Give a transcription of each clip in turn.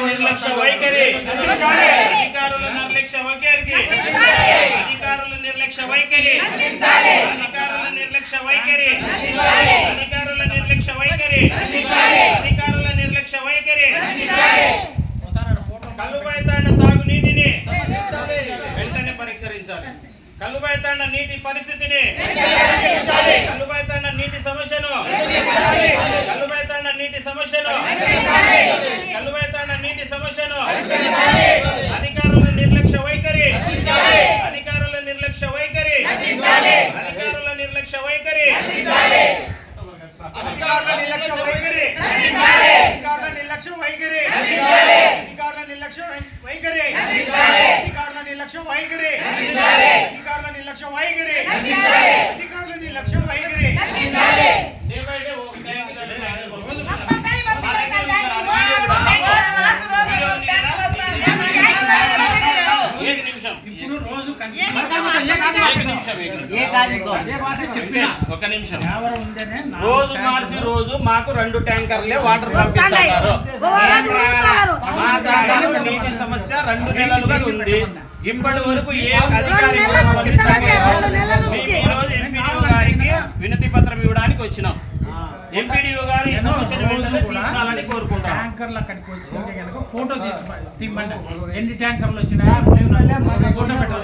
నిర్లక్ష్య వైఖరి అధికారుల నిర్లక్ష్య వైఖరి అధికారుల నిర్లక్ష్య వైఖరి అధికారుల నిర్లక్ష్య వైఖరి అధికారుల నిర్లక్ష్య వైఖరి అధికారుల నిర్లక్ష్య వైఖరి కల్లుబైతాండ తాగునీటిని వెంటనే పరిష్కరించాలి. కల్లుబైతాండ నీటి పరిస్థితిని కల్లుబైతాండ నీటి సమస్యను కల్లుబైతాండ నీటి సమస్యను కల్లుబైతాండ నీటి సమస్యను అధికారుల నిర్లక్ష్య వైఖరి అధికారుల నిర్లక్ష్య వైఖరి అధికారుల నిర్లక్ష్య వైఖరి అధికారుల నిర్లక్ష్య వైఖరి అధికారుల నిర్లక్ష్య వైఖరి అధికారుల నిర్లక్ష్య వైఖరి అధికారుల నిర్లక్ష్య వైఖరి అధికారుల నిర్లక్ష్య వైఖరి అధికారుల నిర్లక్ష్య వైఖరి ఒక నిమిషం రోజు మార్చి రోజు మాకు 2 ట్యాంకర్లే వాటర్ పంపిస్తున్నారు. మా తాండాలో నీటి సమస్య 2 నెలలుగా ఉంది. ఇప్పటి వరకు ఏ అధికారి ఈరోజు ఎంపీడీఓ గారికి వినతి పత్రం ఇవ్వడానికి వచ్చినాం. ఎంపీడీఓ గారు ఈ సమస్యను తీర్చాలని కోరుకుంటాం. ట్యాంకర్లు అక్కడికి వచ్చింటే కనుక ఫోటో తీయమండి. ఎన్ని ట్యాంకర్లు వచ్చినా ఫోటో పెట్టాలి.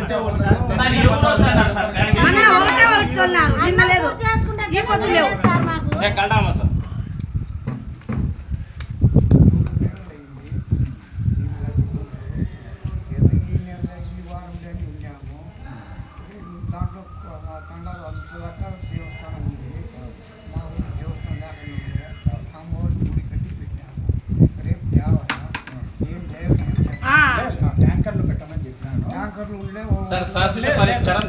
పరిష్కారం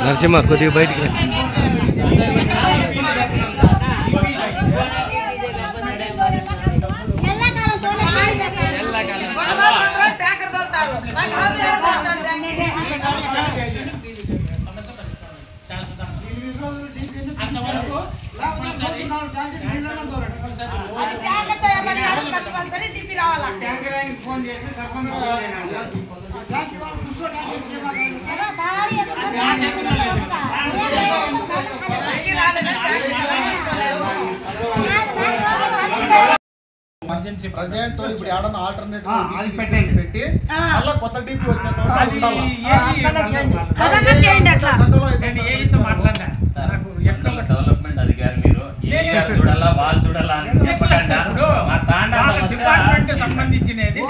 నరసింహ కొద్దిగా బయటికి ఫోన్ చేస్తే సర్పంచ్ ప్రజెంట్ ఇప్పుడు ఏడన్నా ఆల్టర్నేటివ్ పెట్టి మళ్ళీ కొత్త డీపీ వచ్చేంత డెవలప్మెంట్ అధికారి మీరు చూడాలా వాళ్ళు చూడాలా సంబంధించినది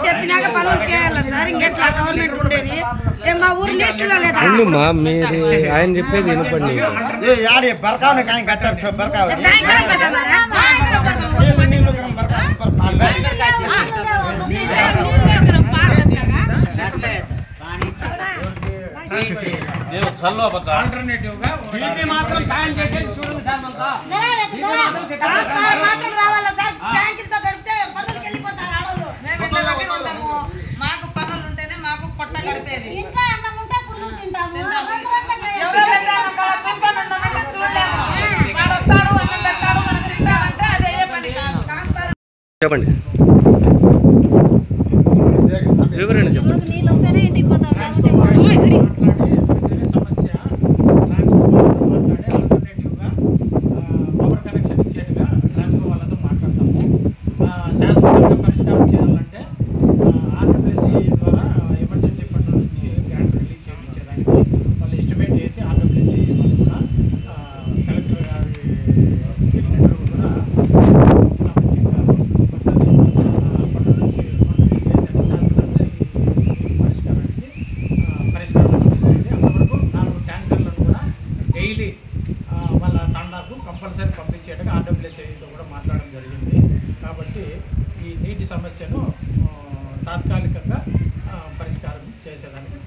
చెప్పినాక పనులు చేయాలి సార్. ఇంకెట్లా గవర్నమెంట్ ఉండేది మా ఊరు లిస్టులో లేదా? మీరు ఆయన చెప్పేది వినపండి. ఆల్టర్నేటివ్ గా మాత్రం సాయం చేసేది చూడండి సార్. మాకు పనులు ఉంటేనే మాకు పొట్ట గడిపేది. చెప్పండి, వివరణ చెప్పండి. పవర్ కనెక్షన్ ఇచ్చేట్టుగా ట్రాన్స్ఫర్ వాళ్ళతో మాట్లాడతాము. శాశ్వతంగా పరిష్కారం చేయాలంటే ఆర్డబ్ల్యూసీ ద్వారా ఎమర్జెన్సీ ఫండ్ నుంచి గ్రాంట్ రిలీజ్ చేయించేదానికి వాళ్ళు ఎస్టిమేట్ చేసి ఆర్డబ్ల్యూసీ వాళ్ళు కూడా కలెక్టర్ గారి లెటర్ కూడా ఫండ్ నుంచి శాశ్వతంగా పరిష్కారానికి పరిష్కారం వరకు కంపల్సరీ పంపించేట్టుగా ఆర్డబ్ల్యూఎస్ఐతో కూడా మాట్లాడడం జరిగింది. కాబట్టి ఈ నీటి సమస్యను తాత్కాలికంగా పరిష్కారం చేసేదానికి